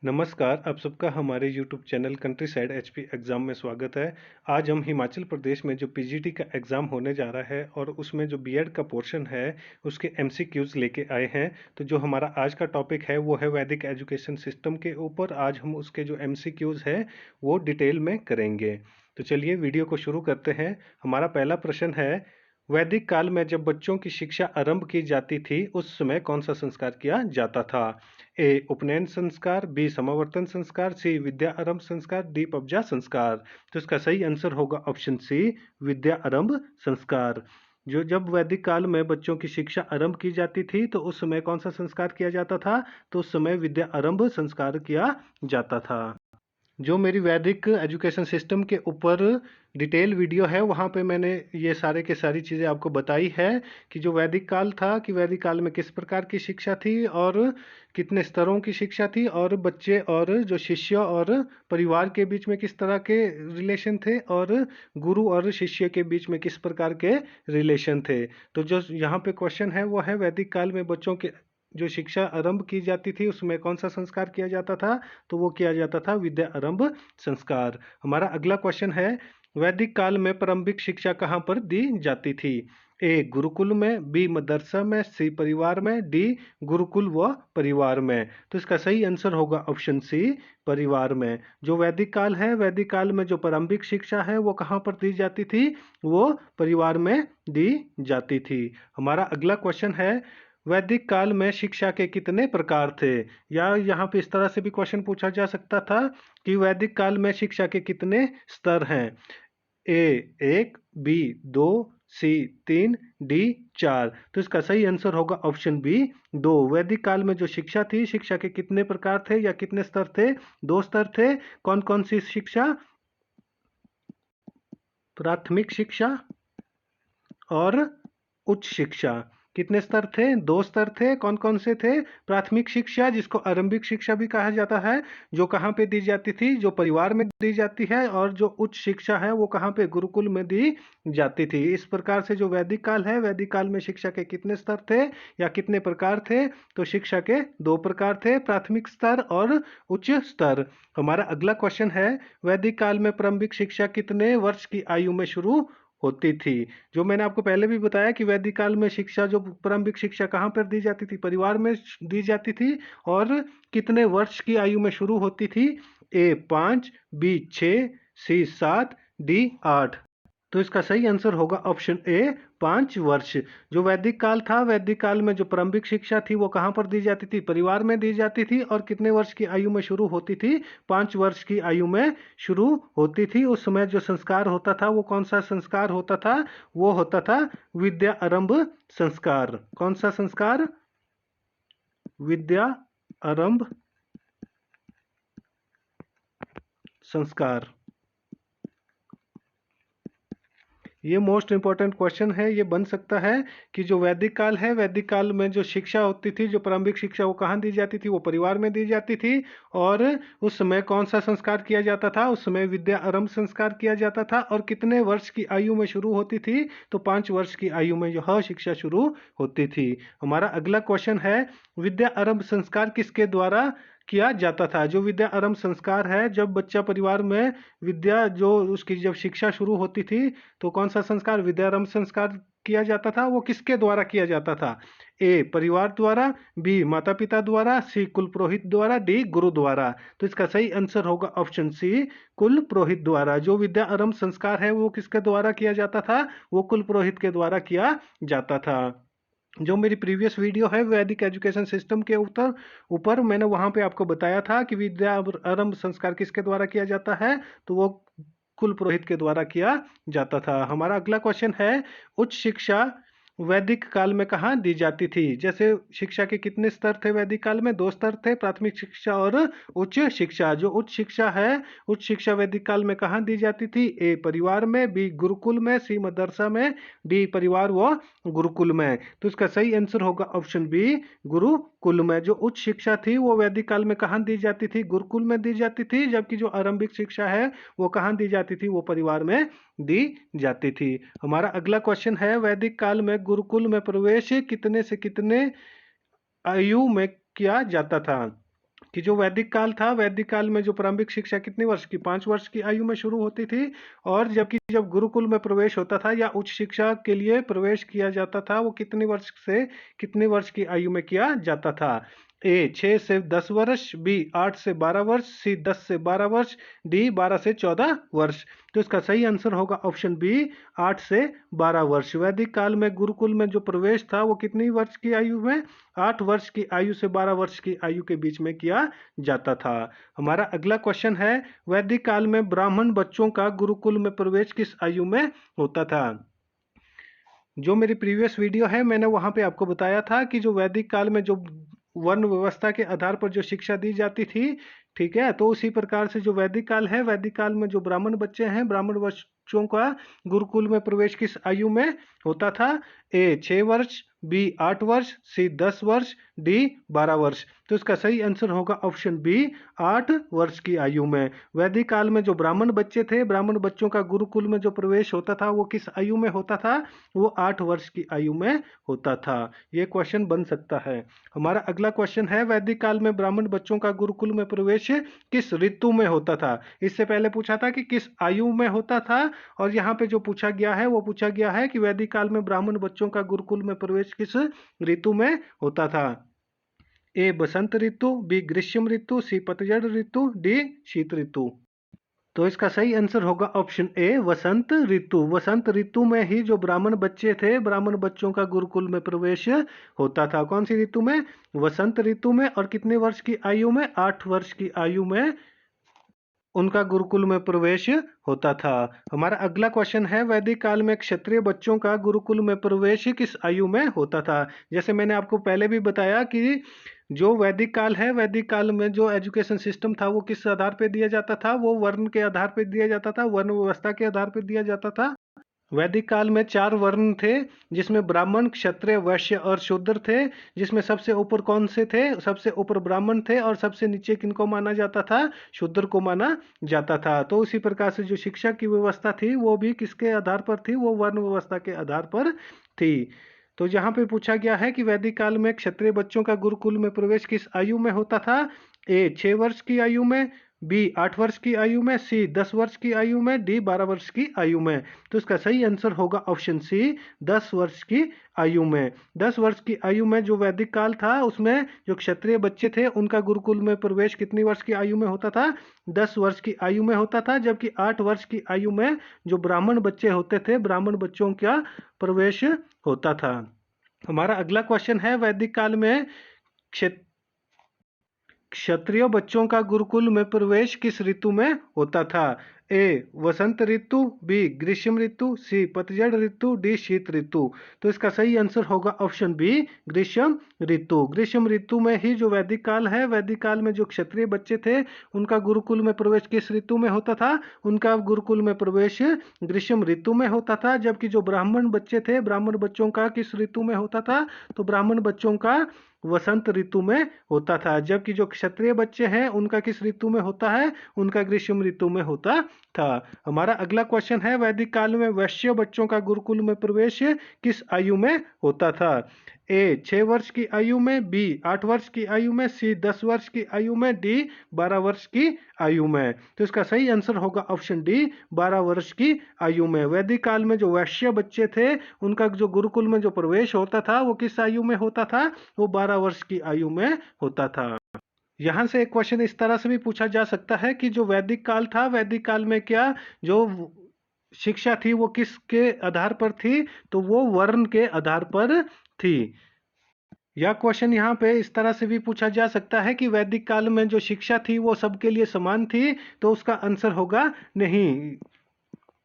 नमस्कार, आप सबका हमारे YouTube channel country side HP exam में स्वागत है। आज हम हिमाचल प्रदेश में जो पीजीटी का एग्ज़ाम होने जा रहा है और उसमें जो बीएड का पोर्शन है, उसके एमसीक्यूज़ लेके आए हैं। तो जो हमारा आज का टॉपिक है, वो है वैदिक एजुकेशन सिस्टम के ऊपर। आज हम उसके जो एमसीक्यूज़ हैं, वो डिटेल में करेंगे। तो चलिए वीडियो को शुरू करते हैं। हमारा पहला प्रश्न है, वैदिक काल में जब बच्चों की शिक्षा आरंभ की जाती थी, उस समय कौन सा संस्कार किया जाता था? ए उपनयन संस्कार, बी समावर्तन संस्कार, सी विद्या आरंभ संस्कार, डी पबजा संस्कार। तो इसका सही आंसर होगा ऑप्शन सी, विद्या आरंभ संस्कार। जो जब वैदिक काल में बच्चों की शिक्षा आरंभ की जाती थी, तो उस समय कौन सा संस्कार किया जाता था? तो उस समय विद्या आरंभ संस्कार किया जाता था। जो मेरी वैदिक एजुकेशन सिस्टम के ऊपर डिटेल वीडियो है, वहाँ पे मैंने ये सारे के सारी चीज़ें आपको बताई है कि जो वैदिक काल था, कि वैदिक काल में किस प्रकार की शिक्षा थी और कितने स्तरों की शिक्षा थी, और बच्चे और जो शिष्य और परिवार के बीच में किस तरह के रिलेशन थे, और गुरु और शिष्य के बीच में किस प्रकार के रिलेशन थे। तो जो यहाँ पे क्वेश्चन है, वो है वैदिक काल में बच्चों के जो शिक्षा आरंभ की जाती थी, उसमें कौन सा संस्कार किया जाता था? तो वो किया जाता था विद्या आरंभ संस्कार। हमारा अगला क्वेश्चन है, वैदिक काल में प्रारंभिक शिक्षा कहाँ पर दी जाती थी? ए गुरुकुल में, बी मदरसा में, सी परिवार में, डी गुरुकुल व परिवार में। तो इसका सही आंसर होगा ऑप्शन सी, परिवार में। जो वैदिक काल है, वैदिक काल में जो प्रारंभिक शिक्षा है, वो कहाँ पर दी जाती थी? वो परिवार में दी जाती थी। हमारा अगला क्वेश्चन है, वैदिक काल में शिक्षा के कितने प्रकार थे? या यहाँ पे इस तरह से भी क्वेश्चन पूछा जा सकता था कि वैदिक काल में शिक्षा के कितने स्तर हैं? ए एक, बी दो, सी तीन, डी चार। तो इसका सही आंसर होगा ऑप्शन बी, दो। वैदिक काल में जो शिक्षा थी, शिक्षा के कितने प्रकार थे या कितने स्तर थे? दो स्तर थे। कौन कौन सी शिक्षा? प्राथमिक शिक्षा और उच्च शिक्षा। कितने स्तर थे? दो स्तर थे। कौन कौन से थे? प्राथमिक शिक्षा, जिसको आरंभिक शिक्षा भी कहा जाता है, जो कहाँ पे दी जाती थी? जो परिवार में दी जाती है। और जो उच्च शिक्षा है, वो कहाँ पे? गुरुकुल में दी जाती थी। इस प्रकार से जो वैदिक काल है, वैदिक काल में शिक्षा के कितने स्तर थे या कितने प्रकार थे? तो शिक्षा के दो प्रकार थे, प्राथमिक स्तर और उच्च स्तर। हमारा अगला क्वेश्चन है, वैदिक काल में प्रारंभिक शिक्षा कितने वर्ष की आयु में शुरू होती थी? जो मैंने आपको पहले भी बताया कि वैदिक काल में शिक्षा, जो प्रारंभिक शिक्षा कहाँ पर दी जाती थी? परिवार में दी जाती थी। और कितने वर्ष की आयु में शुरू होती थी? ए 5, बी 6, सी 7, डी 8। तो इसका सही आंसर होगा ऑप्शन ए, 5 वर्ष। जो वैदिक काल था, वैदिक काल में जो प्रारंभिक शिक्षा थी, वो कहाँ पर दी जाती थी? परिवार में दी जाती थी। और कितने वर्ष की आयु में शुरू होती थी? 5 वर्ष की आयु में शुरू होती थी। उस समय जो संस्कार होता था, वो कौन सा संस्कार होता था? वो होता था विद्या आरंभ संस्कार। कौन सा संस्कार? विद्या आरंभ संस्कार। ये मोस्ट इंपॉर्टेंट क्वेश्चन है। ये बन सकता है कि जो वैदिक काल है, वैदिक काल में जो शिक्षा होती थी, जो प्रारंभिक शिक्षा, वो कहाँ दी जाती थी? वो परिवार में दी जाती थी। और उस समय कौन सा संस्कार किया जाता था? उस समय विद्या आरंभ संस्कार किया जाता था। और कितने वर्ष की आयु में शुरू होती थी? तो 5 वर्ष की आयु में यह शिक्षा शुरू होती थी। हमारा अगला क्वेश्चन है, विद्या आरंभ संस्कार किसके द्वारा किया जाता था? जो विद्या आरंभ संस्कार है, जब बच्चा परिवार में विद्या, जो उसकी जब शिक्षा शुरू होती थी, तो कौन सा संस्कार? विद्यारंभ संस्कार किया जाता था। वो किसके द्वारा किया जाता था? ए परिवार द्वारा, बी माता पिता द्वारा, सी कुल पुरोहित द्वारा, डी गुरु द्वारा। तो इसका सही आंसर होगा ऑप्शन सी, कुल पुरोहित द्वारा। जो विद्या आरंभ संस्कार है, वो किसके द्वारा किया जाता था? वो कुल पुरोहित के द्वारा किया जाता था। जो मेरी प्रीवियस वीडियो है वैदिक एजुकेशन सिस्टम के ऊपर ऊपर मैंने वहां पे आपको बताया था कि विद्या आरंभ संस्कार किसके द्वारा किया जाता है? तो वो कुल पुरोहित के द्वारा किया जाता था। हमारा अगला क्वेश्चन है, उच्च शिक्षा वैदिक काल में कहाँ दी जाती थी? जैसे शिक्षा के कितने स्तर थे वैदिक काल में? दो स्तर थे, प्राथमिक शिक्षा और उच्च शिक्षा। जो उच्च शिक्षा है, उच्च शिक्षा वैदिक काल में कहाँ दी जाती थी? ए परिवार में, बी गुरुकुल में, सी मदरसा में, डी परिवार व गुरुकुल में। तो इसका सही आंसर होगा ऑप्शन बी, गुरुकुल में। जो उच्च शिक्षा थी, वो वैदिक काल में कहाँ दी जाती थी? गुरुकुल में दी जाती थी। जबकि जो आरंभिक शिक्षा है, वो कहाँ दी जाती थी? वो परिवार में दी जाती थी। हमारा अगला क्वेश्चन है, वैदिक काल में गुरुकुल में प्रवेश कितने से कितने आयु में किया जाता था? कि जो वैदिक काल था, वैदिक काल में जो प्रारंभिक शिक्षा कितने वर्ष की, 5 वर्ष की आयु में शुरू होती थी, और जबकि जब गुरुकुल में प्रवेश होता था या उच्च शिक्षा के लिए प्रवेश किया जाता था, वो कितने वर्ष से कितने वर्ष की आयु में किया जाता था। ए 6 से 10 वर्ष, बी 8 से 12 वर्ष, सी 10 से 12 वर्ष, डी 12 से 14 वर्ष। तो इसका सही आंसर होगा ऑप्शन बी 8 से 12 वर्ष। वैदिक काल में गुरुकुल में जो प्रवेश था वो कितनी वर्ष की आयु में, 8 वर्ष की आयु से 12 वर्ष की आयु के बीच में किया जाता था। हमारा अगला क्वेश्चन है, वैदिक काल में ब्राह्मण बच्चों का गुरुकुल में प्रवेश किस आयु में होता था। जो मेरी प्रीवियस वीडियो है मैंने वहां पे आपको बताया था कि जो वैदिक काल में जो वर्ण व्यवस्था के आधार पर जो शिक्षा दी जाती थी, ठीक है, तो उसी प्रकार से जो वैदिक काल है, वैदिक काल में जो ब्राह्मण बच्चे हैं, ब्राह्मण बच्चों का गुरुकुल में प्रवेश किस आयु में होता था। ए 6 वर्ष, बी 8 वर्ष, सी 10 वर्ष, डी 12 वर्ष। तो इसका सही आंसर होगा ऑप्शन बी 8 वर्ष की आयु में। वैदिक काल में जो ब्राह्मण बच्चे थे, ब्राह्मण बच्चों का गुरुकुल में जो प्रवेश होता था वो किस आयु में होता था, वो 8 वर्ष की आयु में होता था। ये क्वेश्चन बन सकता है। हमारा अगला क्वेश्चन है, वैदिक काल में ब्राह्मण बच्चों का गुरुकुल में प्रवेश किस ऋतु में होता था। इससे पहले पूछा था कि किस आयु में होता था, और यहाँ पे जो पूछा गया है वो पूछा गया है कि वैदिक काल में ब्राह्मण बच्चों का गुरुकुल में प्रवेश किस ऋतु में होता था। ए बसंत ऋतु, बी ग्रीष्म ऋतु, सी पतझड़ ऋतु, डी शीत ऋतु। तो इसका सही आंसर होगा ऑप्शन ए वसंत ऋतु। वसंत ऋतु में ही जो ब्राह्मण बच्चे थे, ब्राह्मण बच्चों का गुरुकुल में प्रवेश होता था। कौन सी ऋतु में, वसंत ऋतु में, और कितने वर्ष की आयु में, 8 वर्ष की आयु में उनका गुरुकुल में प्रवेश होता था। हमारा अगला क्वेश्चन है, वैदिक काल में क्षत्रिय बच्चों का गुरुकुल में प्रवेश किस आयु में होता था। जैसे मैंने आपको पहले भी बताया कि जो वैदिक काल है, वैदिक काल में जो एजुकेशन सिस्टम था वो किस आधार पे दिया जाता था, वो वर्ण के आधार पे दिया जाता था, वर्ण व्यवस्था के आधार पे दिया जाता था। वैदिक काल में 4 वर्ण थे, जिसमें ब्राह्मण, क्षत्रिय, वैश्य और शूद्र थे। जिसमें सबसे ऊपर कौन से थे, सबसे ऊपर ब्राह्मण थे, और सबसे नीचे किनको माना जाता था, शूद्र को माना जाता था। तो उसी प्रकार से जो शिक्षा की व्यवस्था थी वो भी किसके आधार पर थी, वो वर्ण व्यवस्था के आधार पर थी। तो यहाँ पे पूछा गया है कि वैदिक काल में क्षत्रिय बच्चों का गुरुकुल में प्रवेश किस आयु में होता था। ए 6 वर्ष की आयु में, बी 8 वर्ष की आयु में, सी 10 वर्ष की आयु में, डी 12 वर्ष की आयु में। तो इसका सही आंसर होगा ऑप्शन सी 10 वर्ष की आयु में। 10 वर्ष की आयु में जो वैदिक काल था उसमें जो क्षत्रिय बच्चे थे उनका गुरुकुल में प्रवेश कितनी वर्ष की आयु में होता था, 10 वर्ष की आयु में होता था। जबकि 8 वर्ष की आयु में जो ब्राह्मण बच्चे होते थे, ब्राह्मण बच्चों का प्रवेश होता था। हमारा अगला क्वेश्चन है, वैदिक काल में क्षत्रिय बच्चों का गुरुकुल में प्रवेश किस ऋतु में होता था। ए वसंत ऋतु, बी ग्रीष्म ऋतु, सी पतझड़ ऋतु, डी शीत ऋतु। तो इसका सही आंसर होगा ऑप्शन बी ग्रीष्म ऋतु। ग्रीष्म ऋतु में ही जो वैदिक काल है, वैदिक काल में जो क्षत्रिय बच्चे थे उनका गुरुकुल में प्रवेश किस ऋतु में होता था, उनका गुरुकुल में प्रवेश ग्रीष्म ऋतु में होता था। जबकि जो ब्राह्मण बच्चे थे, ब्राह्मण बच्चों का किस ऋतु में होता था, तो ब्राह्मण बच्चों का वसंत ऋतु में होता था। जबकि जो क्षत्रिय बच्चे हैं उनका किस ऋतु में होता है, उनका ग्रीष्म ऋतु में होता था। हमारा अगला क्वेश्चन है, वैदिक काल में वैश्य बच्चों का गुरुकुल में प्रवेश किस आयु में होता था। ए 6 वर्ष की आयु में, बी 8 वर्ष की आयु में, सी 10 वर्ष की आयु में, डी 12 वर्ष की आयु में। तो इसका सही आंसर होगा ऑप्शन डी 12 वर्ष की आयु में। वैदिक काल में जो वैश्य बच्चे थे उनका जो गुरुकुल में जो प्रवेश होता था वो किस आयु में होता था, वो 12 वर्ष की आयु में होता था। यहाँ से एक क्वेश्चन इस तरह से भी पूछा जा सकता है कि जो वैदिक काल था, वैदिक काल में क्या जो शिक्षा थी वो किसके आधार पर थी, तो वो वर्ण के आधार पर थी। यह क्वेश्चन यहाँ पे इस तरह से भी पूछा जा सकता है कि वैदिक काल में जो शिक्षा थी वो सबके लिए समान थी, तो उसका आंसर होगा नहीं,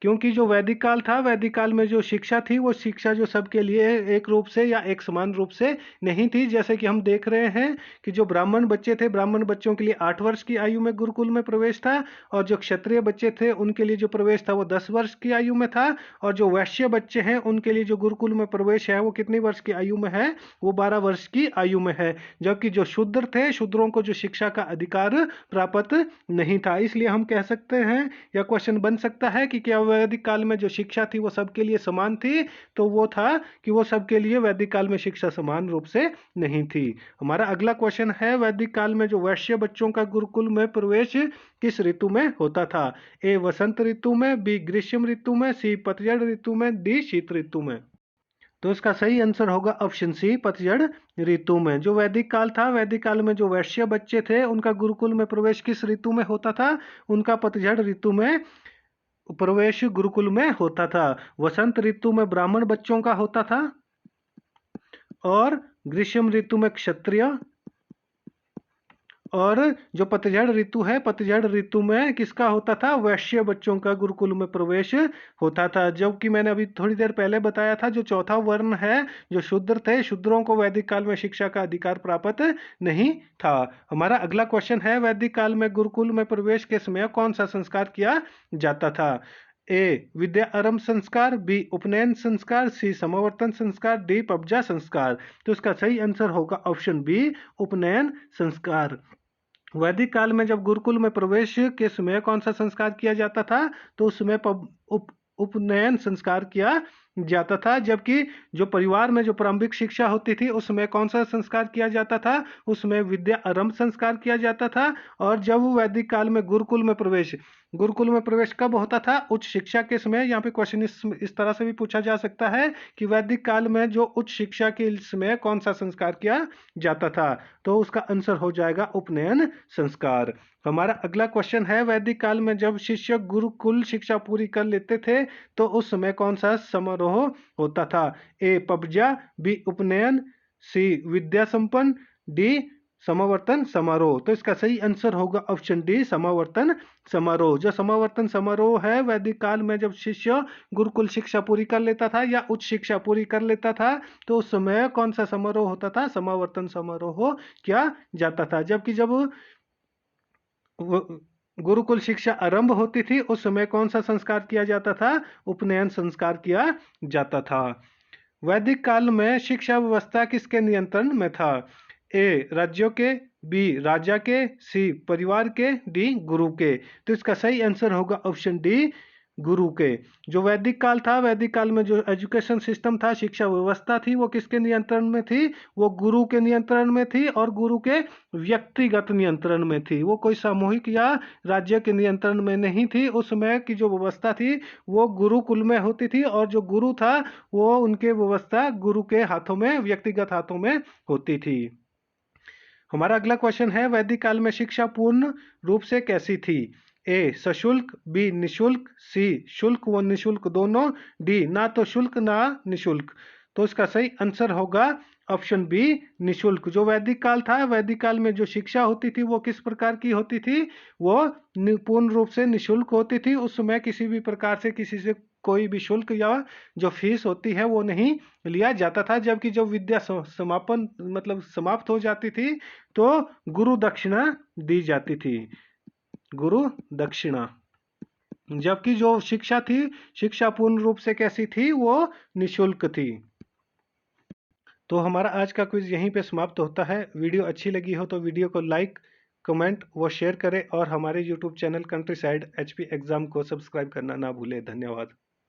क्योंकि जो वैदिक काल था, वैदिक काल में जो शिक्षा थी वो शिक्षा जो सबके लिए एक रूप से या एक समान रूप से नहीं थी। जैसे कि हम देख रहे हैं कि जो ब्राह्मण बच्चे थे, ब्राह्मण बच्चों के लिए 8 वर्ष की आयु में गुरुकुल में प्रवेश था, और जो क्षत्रिय बच्चे थे उनके लिए जो प्रवेश था वो 10 वर्ष की आयु में था, और जो वैश्य बच्चे हैं उनके लिए जो गुरुकुल में प्रवेश है वो कितनी वर्ष की आयु में है, वो 12 वर्ष की आयु में है। जबकि जो शूद्र थे, शूद्रों को जो शिक्षा का अधिकार प्राप्त नहीं था। इसलिए हम कह सकते हैं या क्वेश्चन बन सकता है कि क्या वैदिक काल में जो शिक्षा थी वो सबके लिए समान थी, तो वो था कि वो सबके लिए वैदिक काल में शिक्षा समान रूप से नहीं थी। हमारा अगला क्वेश्चन है, वैदिक काल में जो वैश्य बच्चों का गुरुकुल में प्रवेश किस ऋतु में होता था? ए वसंत ऋतु में, बी ग्रीष्म ऋतु में, सी पतझड़ ऋतु में, डी शीत ऋतु में। तो इसका सही आंसर होगा ऑप्शन सी, पतझड़ ऋतु में। जो वैदिक काल था, वैदिक काल में जो वैश्य बच्चे थे उनका गुरुकुल में प्रवेश किस ऋतु में होता था? उनका पतझड़ ऋतु में प्रवेश गुरुकुल में होता था। वसंत ऋतु में ब्राह्मण बच्चों का होता था और ग्रीष्म ऋतु में क्षत्रिय, और जो पतझड़ ऋतु है, पतझड़ ऋतु में किसका होता था? वैश्य बच्चों का गुरुकुल में प्रवेश होता था। जबकि मैंने अभी थोड़ी देर पहले बताया था, जो चौथा वर्ण है, जो शूद्र थे, शूद्रों को वैदिक काल में शिक्षा का अधिकार प्राप्त नहीं था। हमारा अगला क्वेश्चन है, वैदिक काल में गुरुकुल में प्रवेश के समय कौन सा संस्कार किया जाता था? ए विद्या आरंभ संस्कार, बी उपनयन संस्कार, सी समावर्तन संस्कार, डी पबजा संस्कार। तो इसका सही आंसर होगा ऑप्शन बी, उपनयन संस्कार। वैदिक काल में जब गुरुकुल में प्रवेश के समय कौन सा संस्कार किया जाता था? तो उस समय उपनयन संस्कार किया जाता था। जबकि जो परिवार में जो प्रारंभिक शिक्षा होती थी उसमें कौन सा संस्कार किया जाता था? उसमें विद्या आरंभ संस्कार किया जाता था। और जब वैदिक काल में गुरुकुल में प्रवेश कब होता था? उच्च शिक्षा के समय। यहाँ पे क्वेश्चन इस तरह से भी पूछा जा सकता है कि वैदिक काल में जो उच्च शिक्षा के समय कौन सा संस्कार किया जाता था? तो उसका आंसर हो जाएगा उपनयन संस्कार। हमारा अगला क्वेश्चन है, वैदिक काल में जब शिष्य गुरुकुल शिक्षा पूरी कर लेते थे तो उस समय कौन सा समारोह होता था? ए पबजा, बी उपनयन, सी विद्या संपन्न, डी समावर्तन समारोह। तो इसका सही आंसर होगा ऑप्शन डी, समावर्तन समारोह। जो समावर्तन समारोह है, वैदिक काल में जब शिष्य गुरुकुल शिक्षा पूरी कर लेता था या उच्च शिक्षा पूरी कर लेता था तो उस समय कौन सा समारोह होता था? समावर्तन समारोह किया जाता था। जबकि जब गुरुकुल शिक्षा आरंभ होती थी उस समय कौन सा संस्कार किया जाता था? उपनयन संस्कार किया जाता था। वैदिक काल में शिक्षा व्यवस्था किसके नियंत्रण में था? ए राज्यों के, बी राजा के, सी परिवार के, डी गुरु के। तो इसका सही आंसर होगा ऑप्शन डी, गुरु के। जो वैदिक काल था, वैदिक काल में जो एजुकेशन सिस्टम था, शिक्षा व्यवस्था थी, वो किसके नियंत्रण में थी? वो गुरु के नियंत्रण में थी और गुरु के व्यक्तिगत नियंत्रण में थी। वो कोई सामूहिक या राज्य के नियंत्रण में नहीं थी। उस समय की जो व्यवस्था थी वो गुरुकुल में होती थी और जो गुरु था वो उनके व्यवस्था गुरु के हाथों में, व्यक्तिगत हाथों में होती थी। हमारा अगला क्वेश्चन है, वैदिक काल में शिक्षा पूर्ण रूप से कैसी थी? ए सशुल्क, बी निशुल्क, सी शुल्क व निशुल्क दोनों, डी ना तो शुल्क ना निशुल्क। तो इसका सही आंसर होगा ऑप्शन बी, निशुल्क। जो वैदिक काल था, वैदिक काल में जो शिक्षा होती थी वो किस प्रकार की होती थी? वो पूर्ण रूप से निशुल्क होती थी। उस समय किसी भी प्रकार से किसी से कोई भी शुल्क या जो फीस होती है वो नहीं लिया जाता था। जबकि जब विद्या समापन मतलब समाप्त हो जाती थी तो गुरु दक्षिणा दी जाती थी, गुरु दक्षिणा। जबकि जो शिक्षा थी, शिक्षा पूर्ण रूप से कैसी थी? वो निशुल्क थी। तो हमारा आज का क्विज यहीं पे समाप्त होता है। वीडियो अच्छी लगी हो तो वीडियो को लाइक, कमेंट व शेयर करें और हमारे YouTube channel country side HP exam को सब्सक्राइब करना ना भूलें। धन्यवाद।